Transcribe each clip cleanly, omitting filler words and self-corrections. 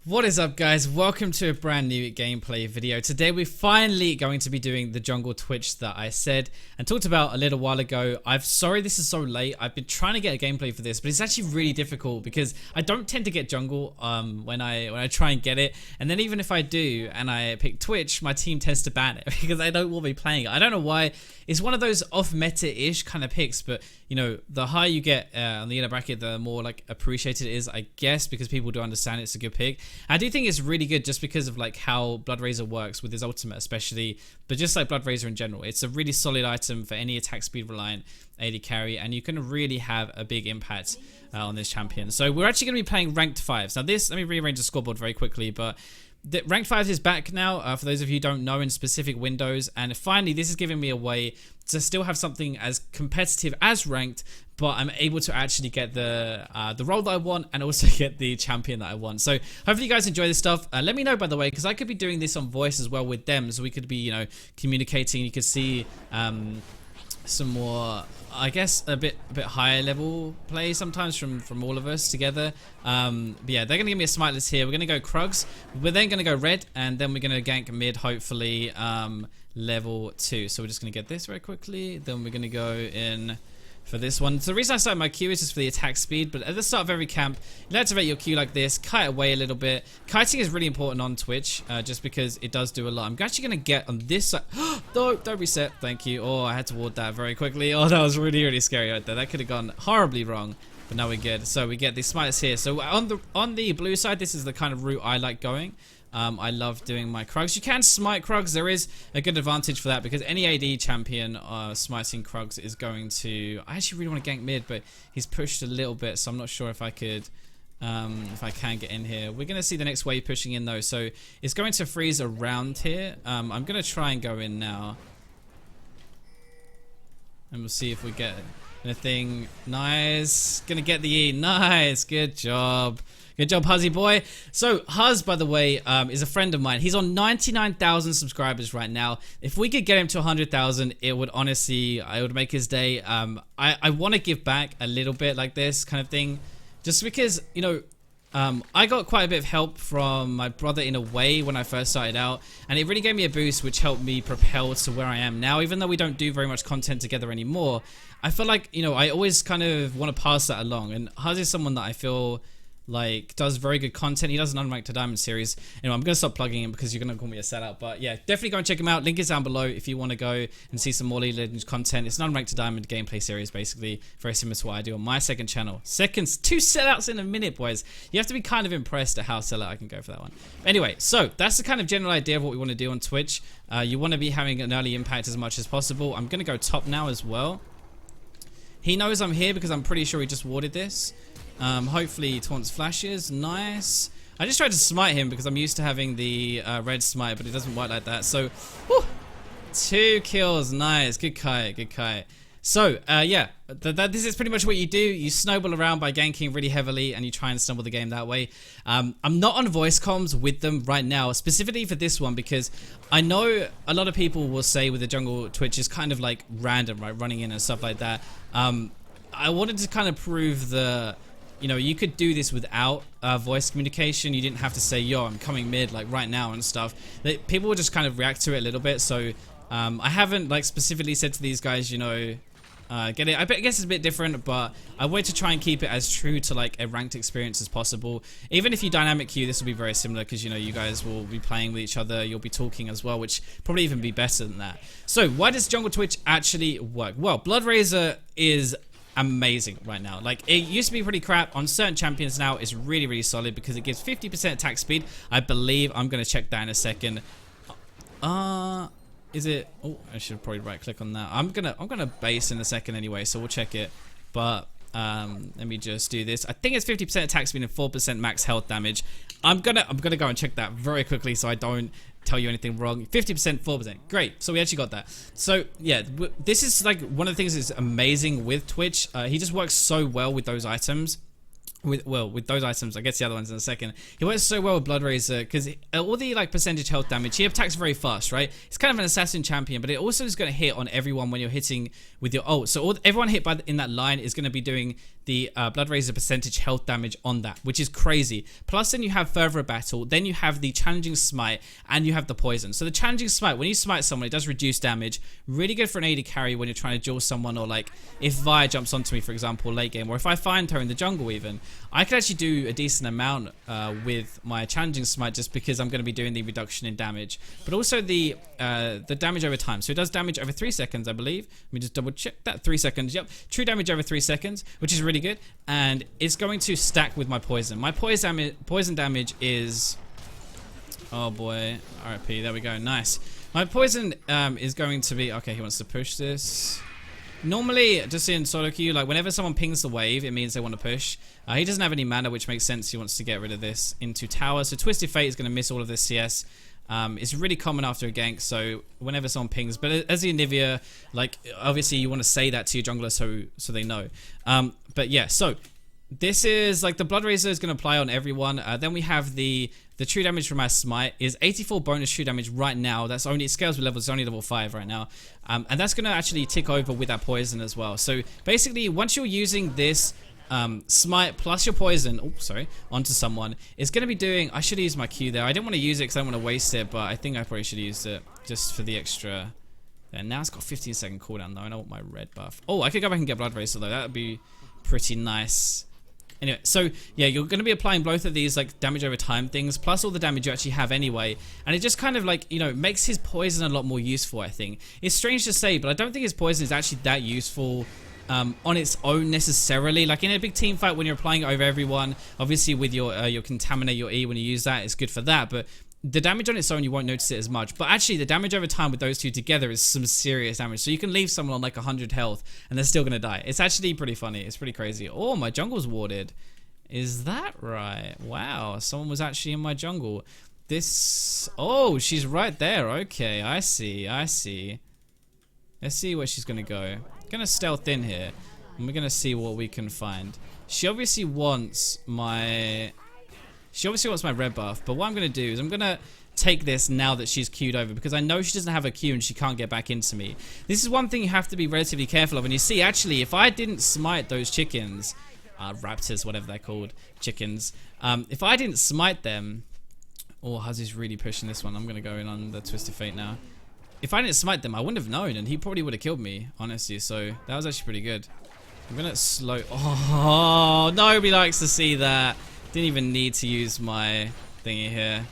What is up, guys? Welcome to a brand new gameplay video. Today we're finally going to be doing the jungle twitch that I said and talked about a little while ago. I'm sorry this is so late. I've been trying to get a gameplay for this, but it's actually really difficult because I don't tend to get jungle when I try and get it, and then even if I do and I pick Twitch, my team tends to ban it because they don't want me playing it. I don't know why. It's one of those off meta-ish kind of picks, but you know, the higher you get on the inner bracket, the more like appreciated it is, I guess, because people do understand it's a good pick. I do think it's really good just because of like how Blood Razor works with his ultimate especially, but just like Blood Razor in general. It's a really solid item for any attack speed reliant AD carry, and you can really have a big impact on this champion. So we're actually going to be playing ranked 5s. Now this, let me rearrange the scoreboard very quickly, but the ranked 5 is back now, for those of you who don't know, in specific windows, and finally this is giving me a way to still have something as competitive as ranked, but I'm able to actually get the role that I want and also get the champion that I want. So hopefully you guys enjoy this stuff. Let me know, by the way, because I could be doing this on voice as well with them, so we could be, you know, communicating. You could see some more, I guess, a bit higher level play sometimes from all of us together. But yeah, they're gonna give me a smiteless here. We're gonna go Krugs. We're then gonna go red, and then we're gonna gank mid, hopefully level 2. So we're just gonna get this very quickly. Then we're gonna go in for this one. So the reason I started my Q is just for the attack speed, but at the start of every camp, you activate your Q like this, kite away a little bit. Kiting is really important on Twitch, just because it does do a lot. I'm actually going to get on this side. Don't reset. Thank you. Oh, I had to ward that very quickly. Oh, that was really scary right there. That could have gone horribly wrong, but now we're good. So we get the smites here. So on the blue side, this is the kind of route I like going. I love doing my Krugs. You can smite Krugs. There is a good advantage for that because any AD champion smiting Krugs is going to... I actually really want to gank mid, but he's pushed a little bit, so I'm not sure if I could... if I can get in here. We're going to see the next wave pushing in though, so it's going to freeze around here. I'm going to try and go in now. And we'll see if we get anything. Nice. Gonna get the E. Nice. Good job. Good job, Huzzy boy. So, Huz, by the way, is a friend of mine. He's on 99,000 subscribers right now. If we could get him to 100,000, it would honestly, it would make his day. I want to give back a little bit like this kind of thing. Just because, you know, I got quite a bit of help from my brother in a way when I first started out, and it really gave me a boost which helped me propel to where I am now. Even though we don't do very much content together anymore, I feel like, you know, I always kind of want to pass that along, and Huz is someone that I feel like does very good content. He does an unranked to diamond series. Anyway, I'm gonna stop plugging him because you're gonna call me a sellout, but yeah, definitely go and check him out. Link is down below if you want to go and see some more League of Legends content. It's an unranked to diamond gameplay series, basically very similar to what I do on my second channel. Two sellouts in a minute, boys. You have to be kind of impressed at how sellout I can go for that one. Anyway, so that's the kind of general idea of what we want to do on Twitch. You want to be having an early impact as much as possible. I'm gonna go top now as well. He knows I'm here because I'm pretty sure he just warded this. Hopefully he taunts flashes. Nice. I just tried to smite him because I'm used to having the red smite, but it doesn't work like that. So, whew, 2 kills. Nice. Good kite. Good kite. So, yeah, this is pretty much what you do. You snowball around by ganking really heavily, and you try and stumble the game that way. I'm not on voice comms with them right now, specifically for this one, because I know a lot of people will say with the jungle twitch is kind of like random, right, running in and stuff like that. I wanted to kind of prove the... You know, you could do this without voice communication. You didn't have to say, yo, I'm coming mid, like, right now and stuff. People will just kind of react to it a little bit. So, I haven't, like, specifically said to these guys, you know, get it. I guess it's a bit different, but I want to try and keep it as true to, like, a ranked experience as possible. Even if you dynamic queue, this will be very similar because, you know, you guys will be playing with each other. You'll be talking as well, which probably even be better than that. So, why does jungle twitch actually work? Well, Blood Razor is amazing right now. Like, it used to be pretty crap. On certain champions now, it's really solid because it gives 50% attack speed. I believe I'm gonna check that in a second. Is it? Oh, I should probably right click on that. I'm gonna base in a second anyway, so we'll check it. But let me just do this. I think it's 50% attack speed and 4% max health damage. I'm gonna go and check that very quickly so I don't tell you anything wrong. 50%, 4%. Great. So we actually got that. So yeah, this is like one of the things that's amazing with Twitch. He just works so well with those items. With those items, I guess the other ones in a second. He works so well with Blood Razor because all the like percentage health damage, he attacks very fast, right? It's kind of an assassin champion, but it also is going to hit on everyone when you're hitting with your ult. So everyone hit in that line is going to be doing the Blood Razor percentage health damage on that, which is crazy. Plus then you have Further Battle, then you have the Challenging Smite, and you have the Poison. So the Challenging Smite, when you smite someone, it does reduce damage. Really good for an AD carry when you're trying to duel someone, or like if Vi jumps onto me, for example, late game, or if I find her in the jungle even, I can actually do a decent amount with my Challenging Smite, just because I'm going to be doing the reduction in damage. But also the damage over time. So it does damage over 3 seconds, I believe. Let me just double check that. 3 seconds, yep. True damage over 3 seconds, which is really good. And it's going to stack with my poison. My poison damage is... Oh boy, RIP, there we go, nice. My poison is going to be... Okay, he wants to push this. Normally, just in solo queue, like whenever someone pings the wave, it means they want to push. He doesn't have any mana, which makes sense. He wants to get rid of this into tower. So Twisted Fate is going to miss all of this CS. It's really common after a gank, so whenever someone pings, but as the Anivia, like obviously you want to say that to your jungler so they know. But yeah, so this is like the Blood Razor is going to apply on everyone. Then we have the true damage from our smite is 84 bonus true damage right now. That's only, it scales with levels, it's only level 5 right now. And that's going to actually tick over with that poison as well. So basically, once you're using this smite plus your poison, onto someone, it's going to be doing... I should use my Q there. I didn't want to use it because I don't want to waste it, but I think I probably should have used it just for the extra. And now it's got 15-second cooldown though, and I want my red buff. Oh, I could go back and get Blood Razor though. That would be pretty nice. Anyway, so yeah, you're going to be applying both of these like damage over time things, plus all the damage you actually have anyway, and it just kind of like, you know, makes his poison a lot more useful, I think. It's strange to say, but I don't think his poison is actually that useful on its own necessarily. Like in a big team fight, when you're applying it over everyone, obviously with your contaminate, your E, when you use that, it's good for that, but the damage on its own, you won't notice it as much. But actually, the damage over time with those two together is some serious damage. So you can leave someone on like 100 health and they're still going to die. It's actually pretty funny. It's pretty crazy. Oh, my jungle's warded. Is that right? Wow, someone was actually in my jungle. This... Oh, she's right there. Okay, I see. Let's see where she's going to go. Gonna stealth in here, and we're gonna see what we can find. She obviously wants my red buff, but what I'm gonna do is I'm gonna take this now that she's queued over, because I know she doesn't have a Q and she can't get back into me. This is one thing you have to be relatively careful of. And you see, actually, if I didn't smite those chickens, raptors, whatever they're called, chickens, if I didn't smite them... Oh, Huzzy's really pushing this one. I'm gonna go in on the Twisted Fate now. If I didn't smite them, I wouldn't have known, and he probably would have killed me, honestly. So that was actually pretty good. I'm gonna slow... Oh, nobody likes to see that. Didn't even need to use my thingy here.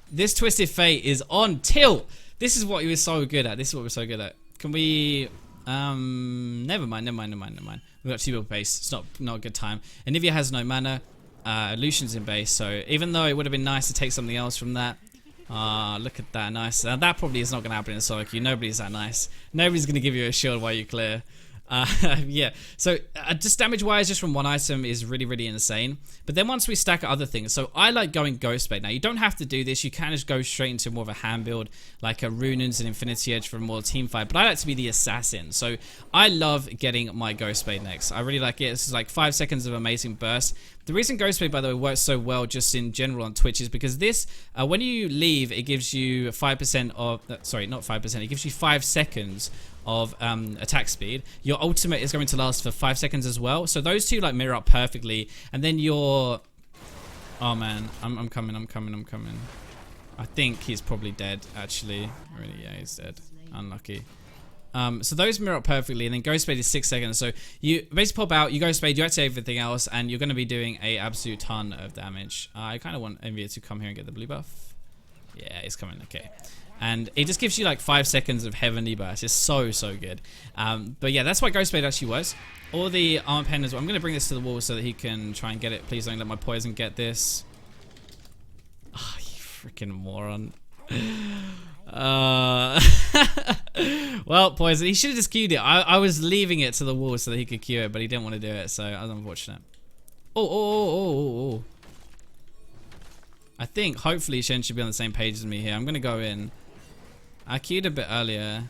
This Twisted Fate is on tilt. This is what he was so good at. Can we... Never mind. We've got 2 build base. It's not a good time. Anivia has no mana. Lucian's in base, so even though it would have been nice to take something else from that... look at that, nice. That probably is not going to happen in solo queue. Nobody's that nice. Nobody's going to give you a shield while you clear. Yeah, so just damage wise, just from one item is really, really insane. But then once we stack other things, so I like going Ghostblade. Now, you don't have to do this. You can just go straight into more of a hand build, like a Runans and Infinity Edge for a more team fight. But I like to be the assassin, so I love getting my Ghostblade next. I really like it. This is like 5 seconds of amazing burst. The reason Ghostblade, by the way, works so well just in general on Twitch is because this, when you leave, it gives you 5% of... sorry, not 5%. It gives you 5 seconds of attack speed. Your ultimate is going to last for 5 seconds as well. So those two like mirror up perfectly. And then your... Oh man, I'm coming. I think he's probably dead, actually. Really, yeah, he's dead. Unlucky. So those mirror up perfectly, and then Ghostblade is 6 seconds. So you basically pop out, you Ghostblade, you activate everything else, and you're going to be doing a absolute ton of damage. I kind of want Envia to come here and get the blue buff. Yeah, he's coming. Okay. And it just gives you like 5 seconds of heavenly burst. It's so good. But yeah, that's why Ghostblade actually works. Or the armor pen as well. I'm going to bring this to the wall so that he can try and get it. Please don't let my poison get this. Oh, you freaking moron. Well, poison. He should have just queued it. I was leaving it to the wall so that he could queue it, but he didn't want to do it, so that was unfortunate. Oh. I think hopefully Shen should be on the same page as me here. I'm going to go in. I queued a bit earlier.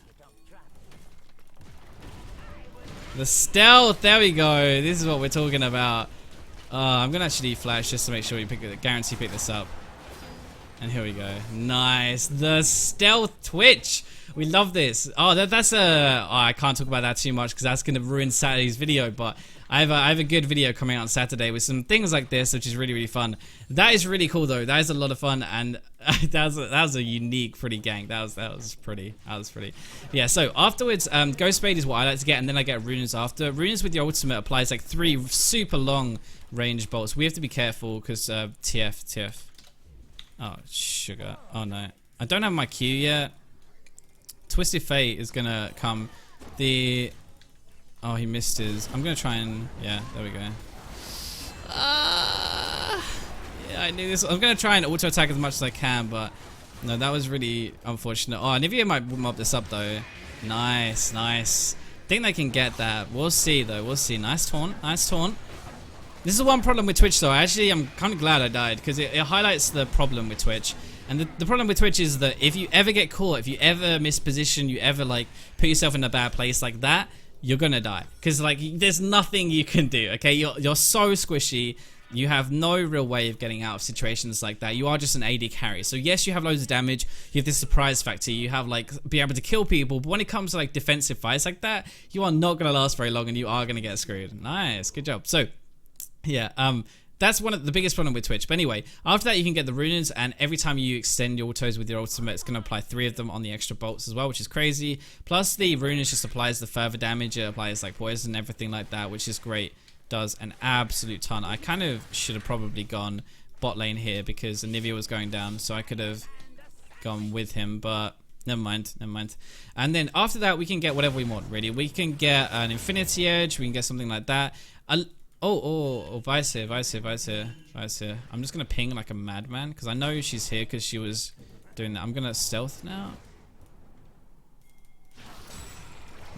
The stealth. There we go. This is what we're talking about. I'm going to actually flash just to make sure we guarantee pick this up. And here we go. Nice. The stealth Twitch. We love this. Oh, that's a... Oh, I can't talk about that too much because that's going to ruin Saturday's video. But I have a good video coming out on Saturday with some things like this, which is really, really fun. That is really cool, though. That is a lot of fun. And that was a unique, pretty gank. That was pretty. Yeah, so afterwards, Ghost Spade is what I like to get. And then I get Runes after. Runes with your ultimate applies like 3 super long range bolts. We have to be careful because TF. Oh, sugar. Oh, no. I don't have my Q yet. Twisted Fate is going to come. Oh, he missed his... I'm going to try and... Yeah, there we go. Yeah, I knew this. I'm going to try and auto-attack as much as I can, but... No, that was really unfortunate. Oh, Nivea might mob this up, though. Nice. I think they can get that. We'll see, though. We'll see. Nice taunt. This is the one problem with Twitch, though. Actually, I'm kind of glad I died, because it highlights the problem with Twitch. And the problem with Twitch is that if you ever get caught, if you ever miss position, you ever, like, put yourself in a bad place like that, you're gonna die. Because, like, there's nothing you can do, okay? You're so squishy. You have no real way of getting out of situations like that. You are just an AD carry. So, yes, you have loads of damage. You have this surprise factor. You have, like, be able to kill people. But when it comes to, like, defensive fights like that, you are not gonna last very long and you are gonna get screwed. Nice. Good job. So... Yeah, that's one of the biggest problem with Twitch. But anyway, after that you can get the runes, and every time you extend your autos with your ultimate, it's going to apply 3 of them on the extra bolts as well, which is crazy. Plus the runes just applies the further damage. It applies like poison and everything like that, which is great. Does an absolute ton. I kind of should have probably gone bot lane here because Nivea was going down, so I could have gone with him, but never mind. And then after that we can get whatever we want, really. We can get an Infinity Edge, we can get something like that. Oh, Vice here. I'm just gonna ping like a madman because I know she's here because she was doing that. I'm gonna stealth now.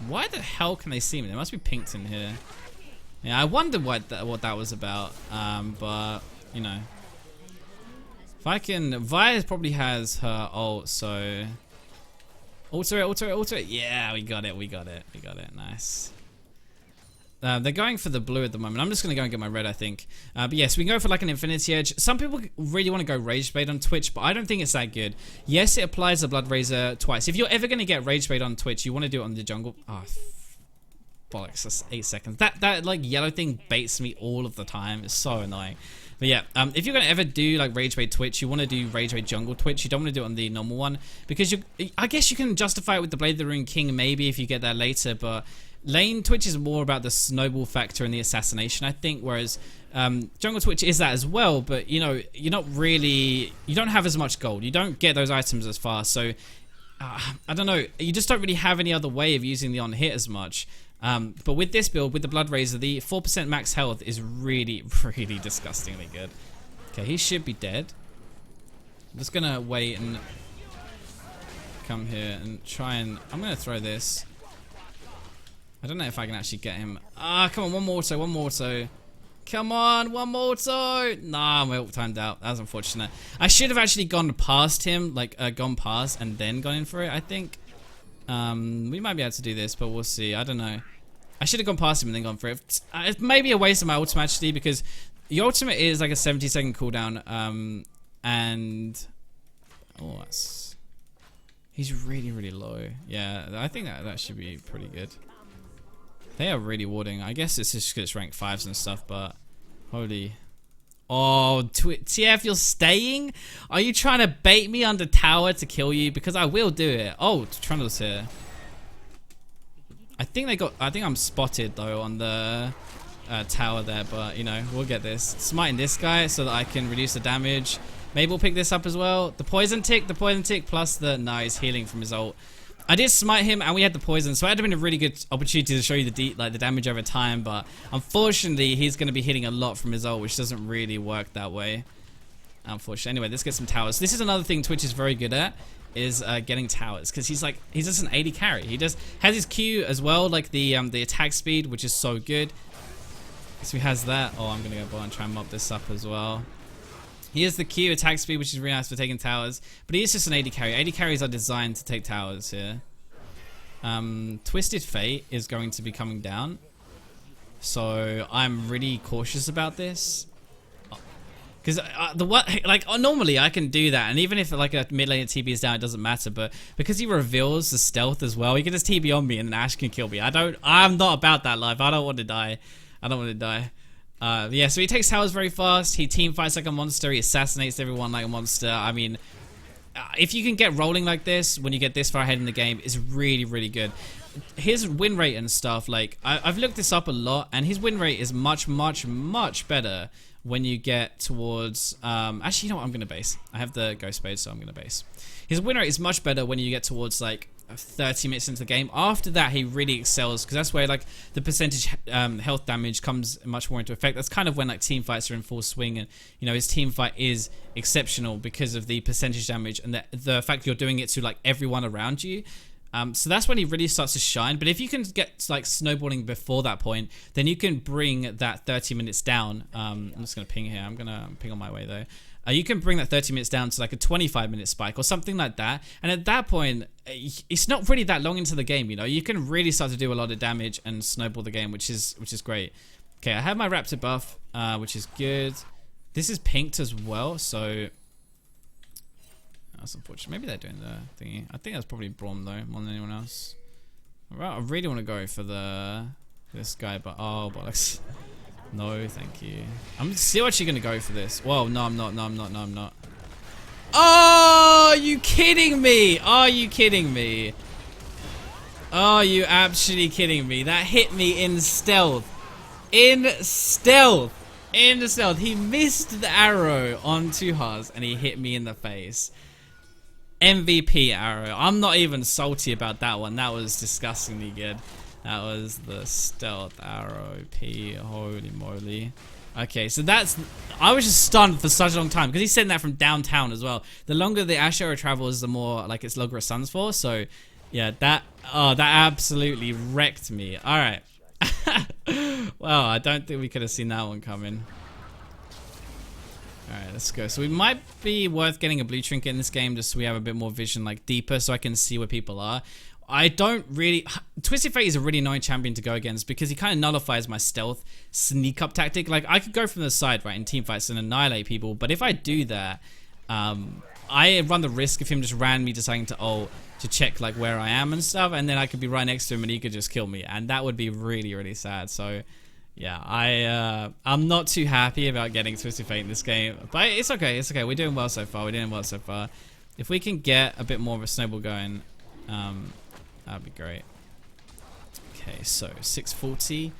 Why the hell can they see me? There must be pinks in here. Yeah, I wondered what that was about. But you know, if I can, Vi probably has her ult, so alter it. Yeah, we got it. Nice. They're going for the blue at the moment. I'm just going to go and get my red, I think. But yes, we can go for like an Infinity Edge. Some people really want to go Rage Bait on Twitch, but I don't think it's that good. Yes, it applies the Blood Razor twice. If you're ever going to get Rage Bait on Twitch, you want to do it on the jungle. Oh, bollocks, that's 8 seconds. That like yellow thing baits me all of the time. It's so annoying. But yeah, if you're going to ever do like Rage Bait Twitch, you want to do Rage Bait Jungle Twitch. You don't want to do it on the normal one because I guess you can justify it with the Blade of the Rune King maybe if you get that later, but lane Twitch is more about the snowball factor and the assassination, I think, whereas jungle Twitch is that as well, but you know, you don't have as much gold. You don't get those items as fast, so I don't know. You just don't really have any other way of using the on hit as much. But with this build, with the Blood Razor, the 4% max health is really, really disgustingly good. Okay, he should be dead. I'm just gonna wait and come here and try and... I'm gonna throw this. I don't know if I can actually get him. Come on, one more auto. Come on, one more auto. Nah, my ult timed out. That was unfortunate. I should have actually gone past him, like gone past and then gone in for it, I think. We might be able to do this, but we'll see. I don't know. I should have gone past him and then gone for it. It's maybe a waste of my ultimate actually, because your ultimate is like a 70-second cooldown. And oh, he's really, really low. Yeah, I think that should be pretty good. They are really warding. I guess it's just because it's rank 5s and stuff, but holy. Oh, TF, you're staying? Are you trying to bait me under tower to kill you? Because I will do it. Oh, Trundle's here. I think I'm spotted though on the tower there, but you know, we'll get this. Smiting this guy so that I can reduce the damage. Maybe we'll pick this up as well. The poison tick plus the nice healing from his ult. I did smite him and we had the poison, so it had been a really good opportunity to show you the damage over time, but unfortunately he's going to be hitting a lot from his ult, which doesn't really work that way. Unfortunately. Anyway, let's get some towers. This is another thing Twitch is very good at, is getting towers, because he's just an AD carry. He just has his Q as well, like the attack speed, which is so good. So he has that. Oh, I'm going to go bot and try and mop this up as well. He has the Q attack speed, which is really nice for taking towers, but he is just an AD carry. AD carries are designed to take towers here. Twisted Fate is going to be coming down, so I'm really cautious about this. Because normally I can do that, and even if like a mid lane TB is down, it doesn't matter. But because he reveals the stealth as well, he can just TB on me, and then Ashe can kill me. I'm not about that life. I don't want to die. Yeah, so he takes towers very fast. He team fights like a monster. He assassinates everyone like a monster. I mean, if you can get rolling like this when you get this far ahead in the game, it's really, really good. His win rate and stuff, like I've looked this up a lot, and his win rate is much, much, much better when you get towards actually, you know what, I'm gonna base. I have the ghost spade, so I'm gonna base. His win rate is much better when you get towards like 30 minutes into the game. After that, he really excels, because that's where like the percentage health damage comes much more into effect. That's kind of when like team fights are in full swing, and you know, his team fight is exceptional because of the percentage damage and the fact you're doing it to like everyone around you. So that's when he really starts to shine. But if you can get like snowballing before that point, then you can bring that 30 minutes down. I'm just gonna ping here. I'm gonna ping on my way though. You can bring that 30 minutes down to like a 25-minute spike or something like that. And at that point, it's not really that long into the game, you know. You can really start to do a lot of damage and snowball the game, which is great. Okay, I have my Raptor buff, which is good. This is pinked as well, so that's unfortunate. Maybe they're doing the thingy. I think that's probably Braum though, more than anyone else. Alright, I really want to go for this guy, but oh bollocks. No, thank you. I'm still actually gonna go for this. Whoa, no, I'm not. No, I'm not. No, I'm not. Oh, are you kidding me? Are you kidding me? Are you actually kidding me? That hit me in stealth. In stealth. In stealth. He missed the arrow onto Huz and he hit me in the face. MVP arrow. I'm not even salty about that one. That was disgustingly good. That was the stealth arrow P. Holy moly. Okay, so that's... I was just stunned for such a long time because he's sending that from downtown as well. The longer the Ashe arrow travels, the more like its longer it stuns for. So, yeah, that absolutely wrecked me. All right. Well, I don't think we could have seen that one coming. Alright, let's go. So we might be worth getting a blue trinket in this game just so we have a bit more vision, like deeper, so I can see where people are. I don't really... Twisted Fate is a really annoying champion to go against because he kind of nullifies my stealth sneak up tactic. Like, I could go from the side, right, in team fights and annihilate people, but if I do that, I run the risk of him just randomly deciding to ult to check like where I am and stuff, and then I could be right next to him and he could just kill me, and that would be really, really sad. So... yeah, I'm not too happy about getting Twisted Fate in this game, but it's okay, it's okay. We're doing well so far. If we can get a bit more of a snowball going, that'd be great. Okay, so 640,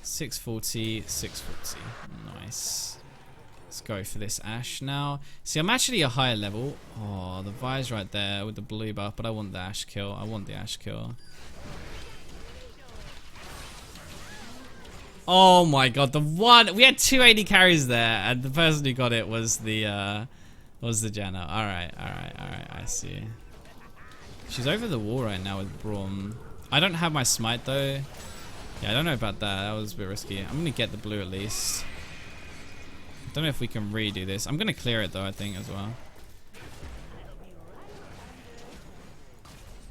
640, 640. Nice. Let's go for this Ashe now. See, I'm actually a higher level. Oh, the Vi's right there with the blue buff, but I want the Ashe kill. I want the Ashe kill. Oh my god, we had 280 carries there, and the person who got it was the Janna. Alright, I see. She's over the wall right now with Braum. I don't have my smite though. Yeah, I don't know about that. That was a bit risky. I'm gonna get the blue at least. I don't know if we can redo this. I'm gonna clear it though, I think, as well.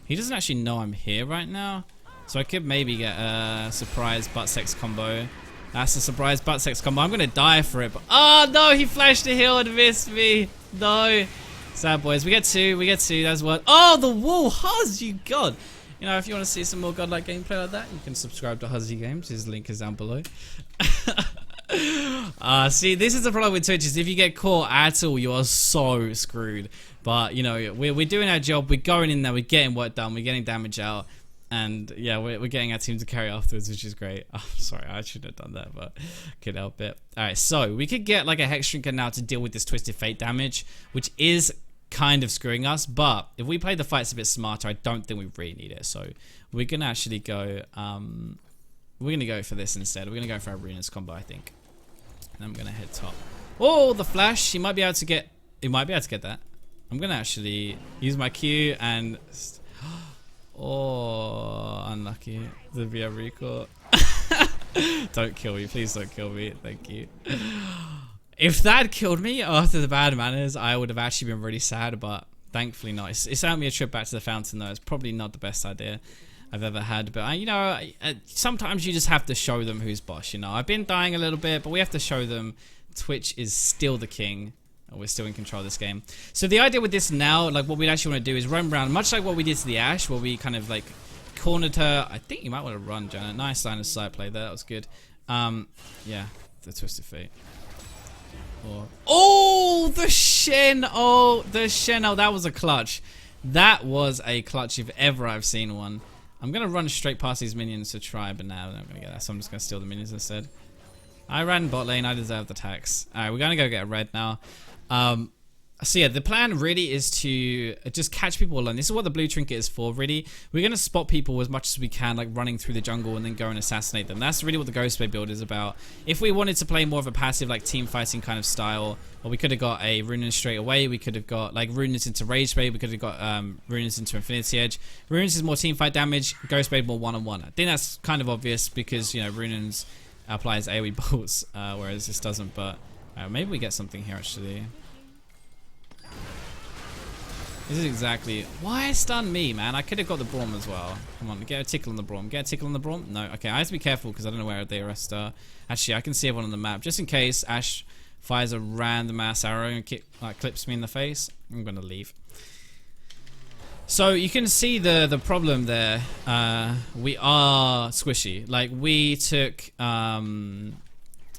He doesn't actually know I'm here right now. So I could maybe get a surprise butt sex combo. That's a surprise butt sex combo. I'm gonna die for it, but oh no, he flashed a heal and missed me. No. Sad boys. We get two. That's what. Oh, the wall. Huz, you god. You know, if you want to see some more godlike gameplay like that, you can subscribe to Huzzy Games. His link is down below. See, this is the problem with Twitch, is if you get caught at all, you are so screwed. But, you know, we're doing our job. We're going in there. We're getting work done. We're getting damage out. And yeah, we're getting our team to carry afterwards, which is great. Oh, sorry, I shouldn't have done that, but couldn't help it. Alright, so we could get like a Hex Drinker now to deal with this Twisted Fate damage, which is kind of screwing us. But if we play the fights a bit smarter, I don't think we really need it. So we're going to actually go, we're going to go for this instead. We're going to go for our Runas combo, I think. And I'm going to head top. Oh, the flash. He might be able to get that. I'm going to actually use my Q and... Oh, unlucky. The VR recall. Don't kill me. Please don't kill me. Thank you. If that killed me after the bad manners, I would have actually been really sad, but thankfully not. It's earned me a trip back to the fountain, though. It's probably not the best idea I've ever had, but you know, sometimes you just have to show them who's boss, you know. I've been dying a little bit, but we have to show them Twitch is still the king. We're still in control of this game. So the idea with this now, like what we actually want to do is run around, much like what we did to the Ashe, where we kind of like cornered her. I think you might want to run, Janet. Nice line of sight play there. That was good. Yeah, the Twisted Fate. Oh, the Shen. Oh, the Shen. Oh, that was a clutch. That was a clutch if ever I've seen one. I'm going to run straight past these minions to try, but now I'm not going to get that, so I'm just going to steal the minions instead. I ran bot lane. I deserve the tax. Alright, we're going to go get a red now. So yeah, the plan really is to just catch people alone. This is what the blue trinket is for, really. We're going to spot people as much as we can, like running through the jungle and then go and assassinate them. That's really what the Ghost Blade build is about. If we wanted to play more of a passive, like team fighting kind of style, or we could have got a Runas straight away. We could have got like Runas into Rage Blade. We could have got Runas into Infinity Edge. Runas is more team fight damage. Ghost Blade more one-on-one. I think that's kind of obvious because, you know, Runas applies AoE bolts, whereas this doesn't. But maybe we get something here actually. This is exactly... Why stun me, man? I could have got the Braum as well. Come on, get a tickle on the Braum. Get a tickle on the Braum? No. Okay, I have to be careful because I don't know where the rest are. Actually, I can see everyone on the map. Just in case Ashe fires a random ass arrow and clips me in the face, I'm going to leave. So you can see the problem there. We are squishy. Like, we took... I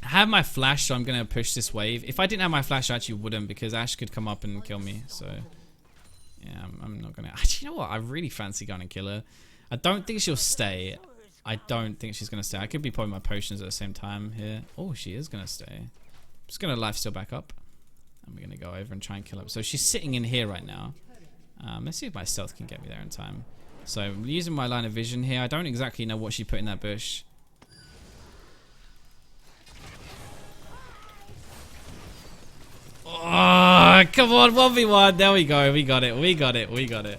have my flash, so I'm going to push this wave. If I didn't have my flash, I actually wouldn't because Ashe could come up and kill me, so... Yeah, I'm not gonna... Actually, you know what? I really fancy going and kill her. I don't think she'll stay. I don't think she's gonna stay. I could be putting my potions at the same time here. Oh, she is gonna stay. I'm just gonna lifesteal back up. And we're gonna go over and try and kill her. So she's sitting in here right now. Let's see if my stealth can get me there in time. So I'm using my line of vision here. I don't exactly know what she put in that bush. Oh, come on, 1v1. There we go. We got it. We got it. We got it.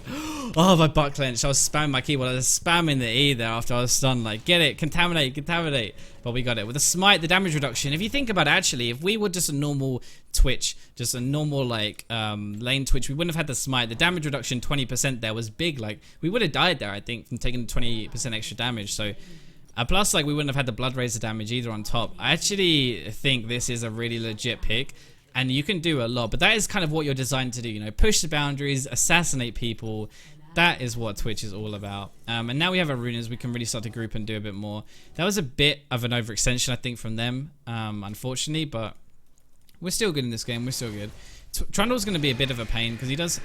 Oh, my butt clenched. I was spamming my keyboard. I was spamming the E there after I was stunned. Like, get it. Contaminate. Contaminate. But we got it. With the smite, the damage reduction. If you think about it, actually, if we were just a normal Twitch, just a normal, like, lane Twitch, we wouldn't have had the smite. The damage reduction, 20% there was big. Like, we would have died there, I think, from taking 20% extra damage. So... plus, like, we wouldn't have had the Blood Razor damage either on top. I actually think this is a really legit pick. And you can do a lot, but that is kind of what you're designed to do, you know, push the boundaries, assassinate people. That is what Twitch is all about. And now we have our Runas, we can really start to group and do a bit more. That was a bit of an overextension, I think, from them, unfortunately, but we're still good in this game. We're still good. Trundle's going to be a bit of a pain because he does...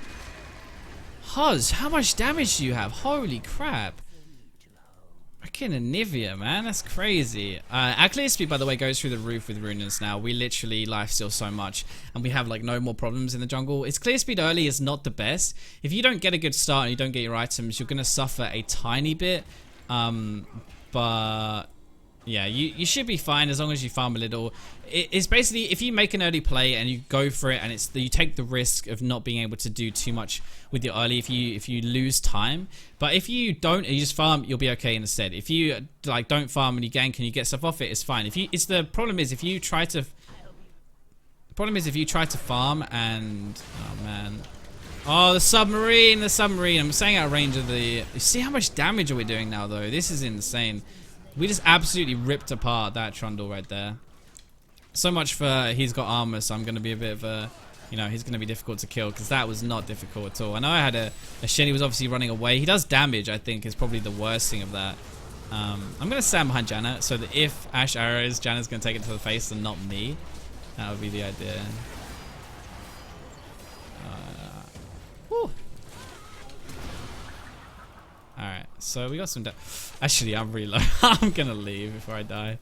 Huz, how much damage do you have? Holy crap. Freaking Anivia, man, that's crazy. Our clear speed, by the way, goes through the roof with Runas now. We literally lifesteal so much, and we have like no more problems in the jungle. Its clear speed early is not the best. If you don't get a good start and you don't get your items, you're gonna suffer a tiny bit. But yeah, you should be fine as long as you farm a little. It's basically if you make an early play and you go for it, and you take the risk of not being able to do too much with your early if you lose time. But if you don't and you just farm, you'll be okay instead. If you like don't farm and you gank and you get stuff off it, it's fine. The problem is if you try to farm and oh man. Oh, the submarine. I'm staying out of range of the... You see how much damage are we doing now though? This is insane. We just absolutely ripped apart that Trundle right there. So much for he's got armor, so I'm going to be a bit of a... You know, he's going to be difficult to kill, because that was not difficult at all. I know I had a Shen, he was obviously running away. He does damage, I think, is probably the worst thing of that. I'm going to stand behind Janna, so that if Ashe arrows, Janna's going to take it to the face and not me. That would be the idea. Alright, so we got some... Actually, I'm really low. I'm going to leave before I die.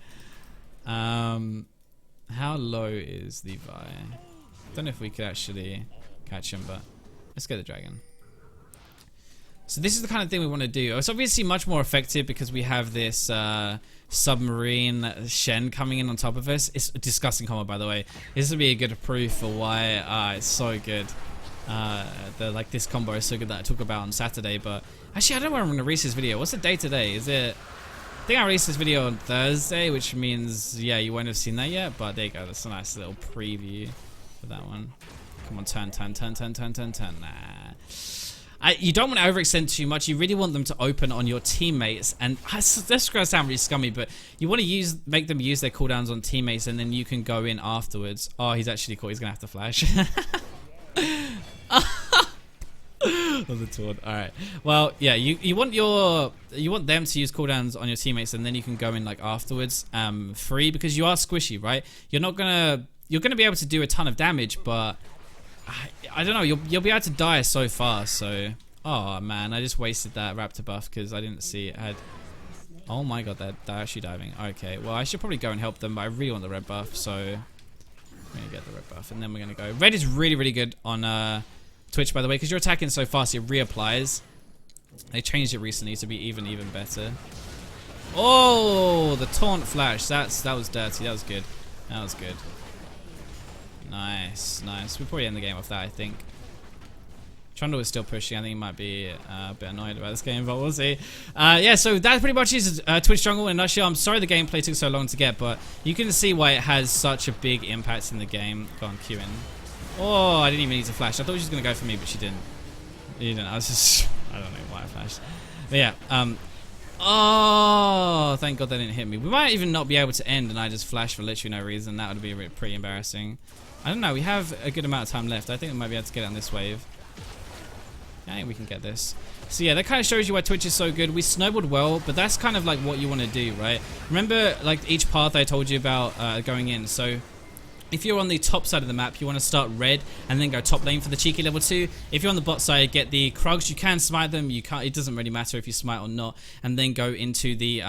How low is the Vi? Don't know if we could actually catch him, but let's get the dragon. So this is the kind of thing we want to do. It's obviously much more effective because we have this submarine Shen coming in on top of us. It's a disgusting combo, by the way. This would be a good proof for why it's so good. This combo is so good that I talk about on Saturday, but actually I don't know when I'm going to release this video. What's the day today? Is it... I think I released this video on Thursday, which means, yeah, you won't have seen that yet, but there you go. That's a nice little preview for that one. Come on, turn. Nah. You don't want to overextend too much. You really want them to open on your teammates, and this gonna sound really scummy, but you want to make them use their cooldowns on teammates, and then you can go in afterwards. Oh, he's actually caught. He's gonna have to flash. Oh, the taunt. All right. Well, yeah. You want them to use cooldowns on your teammates, and then you can go in like afterwards, free, because you are squishy, right? You're gonna be able to do a ton of damage, but I don't know. You'll be able to die so fast. So, oh man, I just wasted that raptor buff because I didn't see it had. Oh my god, they're actually diving. Okay. Well, I should probably go and help them, but I really want the red buff, so I'm gonna get the red buff, and then we're gonna go. Red is really good on Twitch, by the way, because you're attacking so fast, it reapplies. They changed it recently to be even better. Oh, the taunt flash. That was dirty. That was good. That was good. Nice. We'll probably end the game off that, I think. Trundle is still pushing. I think he might be a bit annoyed about this game, but we'll see. Yeah, so that pretty much is Twitch Jungle in a nutshell. I'm sorry the gameplay took so long to get, but you can see why it has such a big impact in the game. Go on, Q in. Oh, I didn't even need to flash. I thought she was going to go for me, but she didn't. You didn't. I was just... I don't know why I flashed. But yeah. Oh, thank God they didn't hit me. We might even not be able to end, and I just flashed for literally no reason. That would be pretty embarrassing. I don't know. We have a good amount of time left. I think we might be able to get on this wave. I think we can get this. So yeah, that kind of shows you why Twitch is so good. We snowballed well, but that's kind of like what you want to do, right? Remember, like, each path I told you about going in. So if you're on the top side of the map, you want to start red and then go top lane for the cheeky level 2. If you're on the bot side, get the Krugs. You can smite them. You can't. It doesn't really matter if you smite or not. And then go into the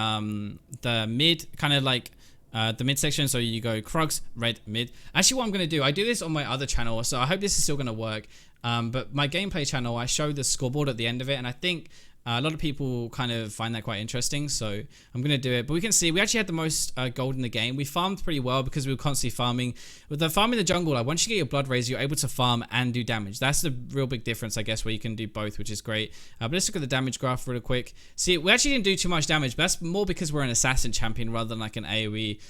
mid, kind of like the mid section. So you go Krugs, red, mid. Actually, what I'm going to do, I do this on my other channel, so I hope this is still going to work. But my gameplay channel, I show the scoreboard at the end of it, and I think a lot of people kind of find that quite interesting, so I'm going to do it. But we can see we actually had the most gold in the game. We farmed pretty well because we were constantly farming. With the farm in the jungle, like, once you get your blood raised, you're able to farm and do damage. That's the real big difference, I guess, where you can do both, which is great. But let's look at the damage graph real quick. See, we actually didn't do too much damage, but that's more because we're an assassin champion rather than like an AoE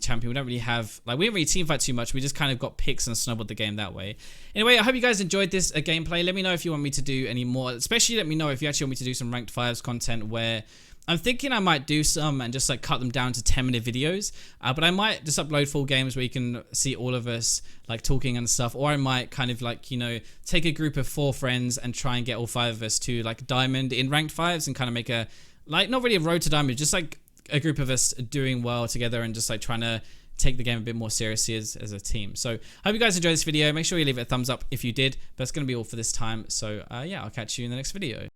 champion. We don't really have, like, we didn't really teamfight too much. We just kind of got picks and snowballed the game that way. Anyway, I hope you guys enjoyed this gameplay. Let me know if you want me to do any more, especially let me know if you actually want me to do some ranked 5s content, where I'm thinking I might do some and just like cut them down to 10-minute videos, but I might just upload full games where you can see all of us like talking and stuff, or I might kind of like, you know, take a group of 4 friends and try and get all 5 of us to like diamond in ranked 5s and kind of make a, like, not really a road to diamond, just like a group of us doing well together and just like trying to take the game a bit more seriously as a team. So I hope you guys enjoyed this video. Make sure you leave it a thumbs up if you did, but that's going to be all for this time. So yeah, I'll catch you in the next video.